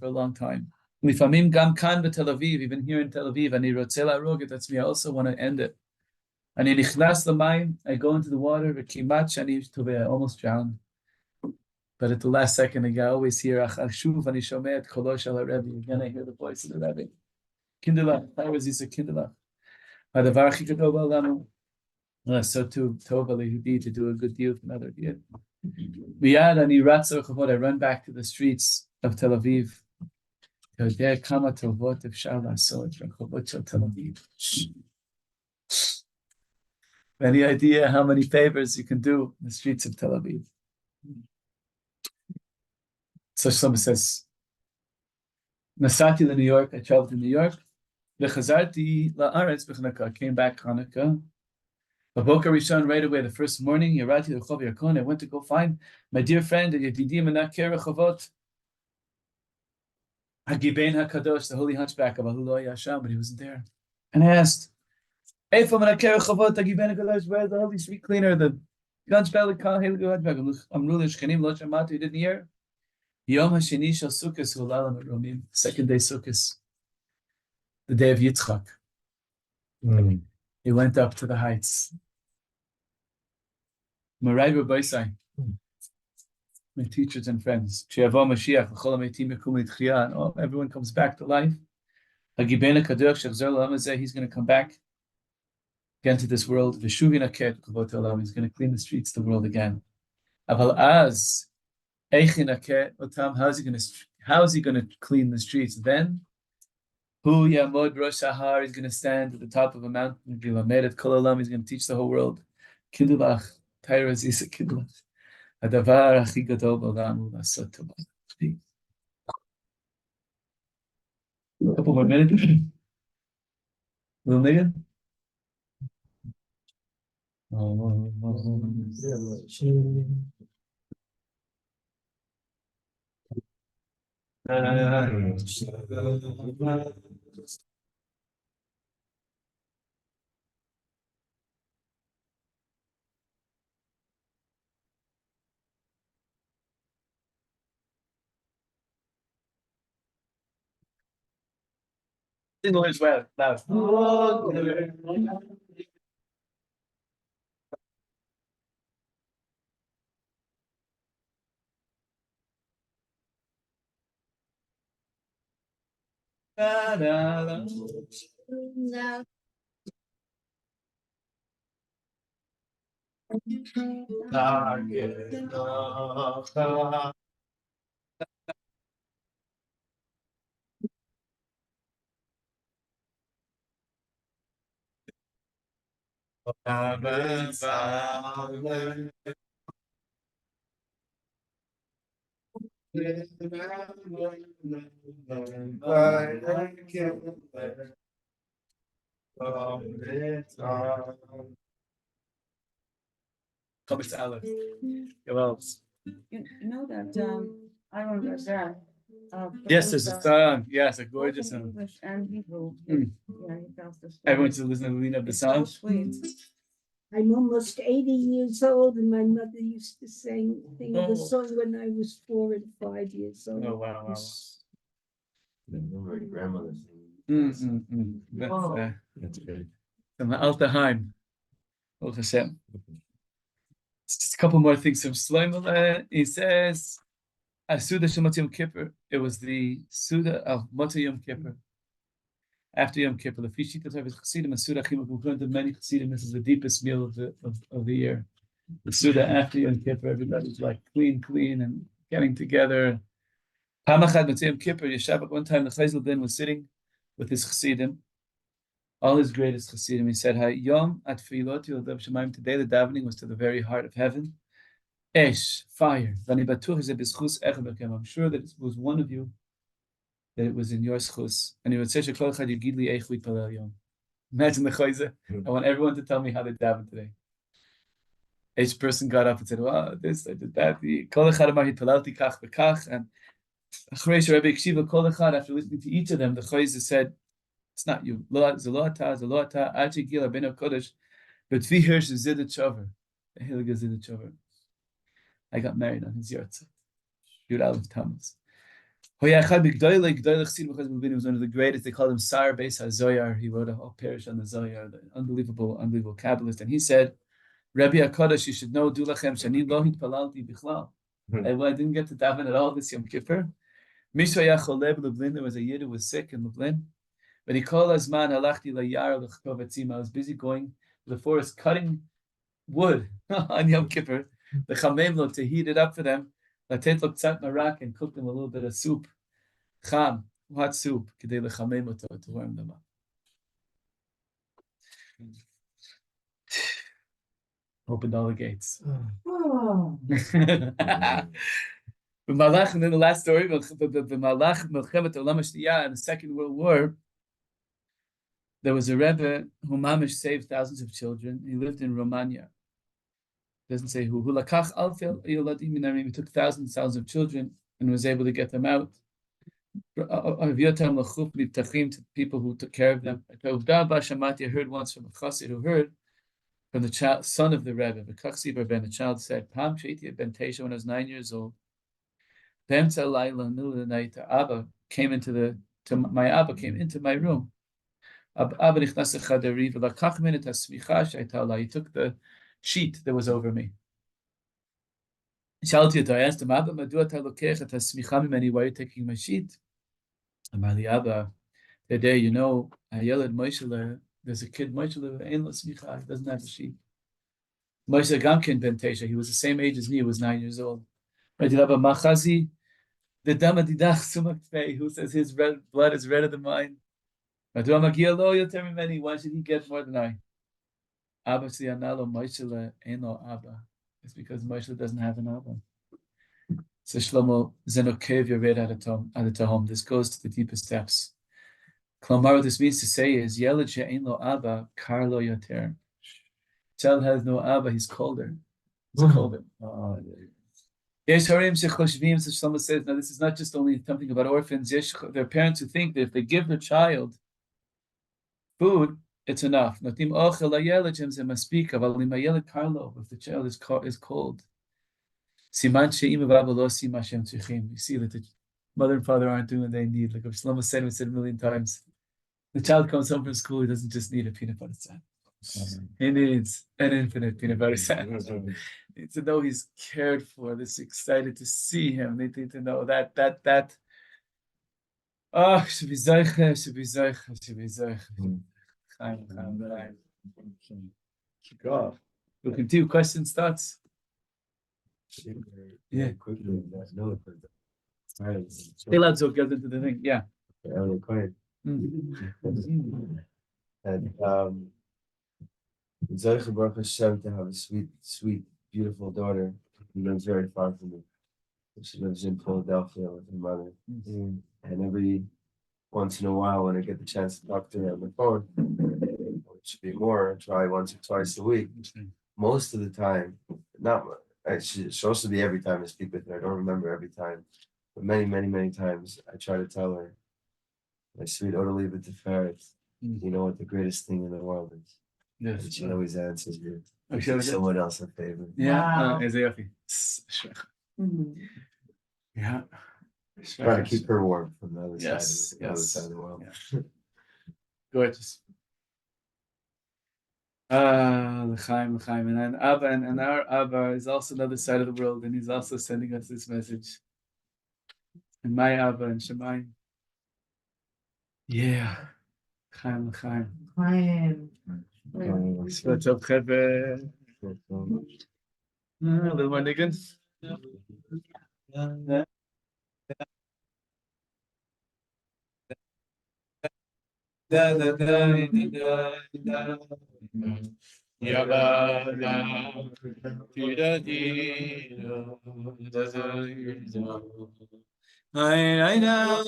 long time. Even here in Tel Aviv, that's me. I also want to end it. I go into the water, I almost drowned. But at the last second, I always hear, again I hear the voice of the Rebbe. Kinderlach, Kinderlach. So too, Tova to do a good deal for another Yid. I run back to the streets of Tel Aviv. Any idea how many favors you can do in the streets of Tel Aviv? So Shlomo says, Nasati to New York, I traveled to New York. V'chazarti la'aretz b'Chanukah, I came back Hanukkah. B'boker Rishon, right away, the first morning, Yarati l'chov Yarkon, I went to go find my dear friend, Yedidi Menakeh Rechovot, Hagibein HaKadosh, the holy hunchback of Ahuloi Yasham, but he wasn't there. And I asked, where's the holy street cleaner, the hunchback, I'm ruling Shkenim, Lo Shamatu, you didn't hear? Yom HaSheni Shel Sukkos Hulalam Romim, second day Sukkos, the day of Yitzchak. He went up to the heights. Marai Rabbeisai, my teachers and friends. She'avo Mashiach, v'chol ha'metim yakumu l'tchiyah, and everyone comes back to life. Hagibena kadosh shechzer l'olam hazeh, he's going to come back again to this world. V'shuvi naket kavot olam, he's going to clean the streets of the world again. Aval az, eichin naket otam, how is he going to clean the streets then? Hu Yamod Rosh Hahar, he's going to stand at the top of a mountain. Gilamed Kol Olam, he's going to teach the whole world. Kidulach, Taira Zisa Kidulach. Adavar Achi Gadol B'Olam Hu Lasot Tova. A couple more minutes. Little nigga. Sing the words loud. Now, Come it's Aleph. Who else? You know that, I don't know that. Yes, there's a song. Yes, a gorgeous song. English and Hebrew. Mm. Yeah, he tells the story. Everyone should listen to the lead of the It's so song. sweet. I'm almost 80 years old, and my mother used to sing the Oh. song when I was 4 and 5 years old. Oh, wow. My grandmother singing. That's, Whoa. That's good. from Altaheim. Baruch Hashem. Just a couple more things from Shlomo. He says, Suda Shemat Yom Kippur. It was the Suda of Mata Yom Kippur. After Yom Kippur, the Fishit of Chassidim and Suda Chimuk. We've learned that many Chassidim, this is the deepest meal of the year. The Suda after Yom Kippur, everybody's like clean and getting together. Pamachad Mata Yom Kippur, Yeshabak, one time the Chayzel Ben was sitting with his Chassidim, all his greatest Chassidim. He said, Hayom at Filot Yodav Shemaim. Today the davening was to the very heart of heaven. Esh, fire. I'm sure that it was one of you, that it was in your schus. And he would say, imagine the chayze. I want everyone to tell me how they daven today. Each person got up and said, wow, this, I did that. And after listening to each of them, the chayze said, it's not you. But I got married on his yahrzeit. Yud Aleph Tammuz. He was one of the greatest. They called him Sar Beis HaZoyar. He wrote a whole parish on the Zoyar, the unbelievable Kabbalist. And he said, Rabbi HaKadosh, you should know, Du lachem shani lo hitpalalti bichlal. I didn't get to daven at all this Yom Kippur. Misha Yacholeb Lublin, there was a Yid who was sick in Lublin. But he called Azman halachti layar l'chkov etzim. I was busy going to the forest cutting wood on Yom Kippur, the chamemlo, to heat it up for them. Latet lo ktsat marak, and cook them a little bit of soup. Cham, hot soup, kedei lechamem oto, to warm them up. Opened all the gates. Oh. Malach, and then the last story, Malach Melchemet Olam Hashtiyah, in the Second World War, there was a Rebbe who mamish saved thousands of children. He lived in Romania. It doesn't say who. Lakach alfil yoladim minarim. He took thousands of children and was able to get them out. Aviotam lachuf mitachim, to people who took care of them. I heard once from a chassid who heard from the child, son of the Rebbe, the Kachsiber Ben. The child said, "Pam sheiti ben Tesha, when I was 9 years old. B'emtza layla, in the middle of the night, my Abba came into my room. He took the sheet that was over me. I asked him, Abba, why are you taking my sheet? Abba, the day, you know, there's a kid, Moshe, he doesn't have a sheet. Moshe Gamkin Ben Tesha, he was the same age as me, he was 9 years old. The Damadidach Sumak Fei, who says his blood is redder than mine. Why should he get more than I? Abba Sianalo Moishele Eno Abba. It's because Moishele doesn't have an Abba. So Shlomo Zenokev Yored Adatahom. This goes to the deepest depths. Klamar, what this means to say is Yeled She'en Lo Abba Karlo Yoter. Child has no Abba, he's colder. He's colder. Yesh Harim Shechoshvim, so Shlomo says, now this is not just only something about orphans. There are parents who think that if they give their child food, it's enough. If the child is cold, you see that the mother and father aren't doing what they need. Like Shlomo said, we said a million times. The child comes home from school, he doesn't just need a peanut butter sandwich. He needs an infinite peanut butter sandwich. He needs to know he's cared for. They're excited to see him. They need to know that. Oh, should be zeicha. We'll continue. Questions, thoughts? Yeah. Quickly, that's no. Still out so get into the thing. Yeah. Really quick. And Zeicha Baruch Hashem to have a sweet, beautiful daughter who lives very far from me. She lives in Philadelphia with her mother. And every once in a while, when I get the chance to talk to her on the phone, which should be more, try once or twice a week. Most of the time, it's supposed to be every time I speak with her. I don't remember every time, but many times I try to tell her, my sweet Odalie B'Tiferet, you know what the greatest thing in the world is. Yes. And she always answers you. Okay, Someone else a favor. Yeah. Wow. Yeah. Try to keep her warm from the other Yes, side, the other side of the world. Yeah. Gorgeous. L'chaim, and Abba, and our Abba is also another side of the world, and he's also sending us this message. And my Abba and Shemayim. Yeah. L'chaim. Chaim. What's up, Chebe? A little more niggin? I know.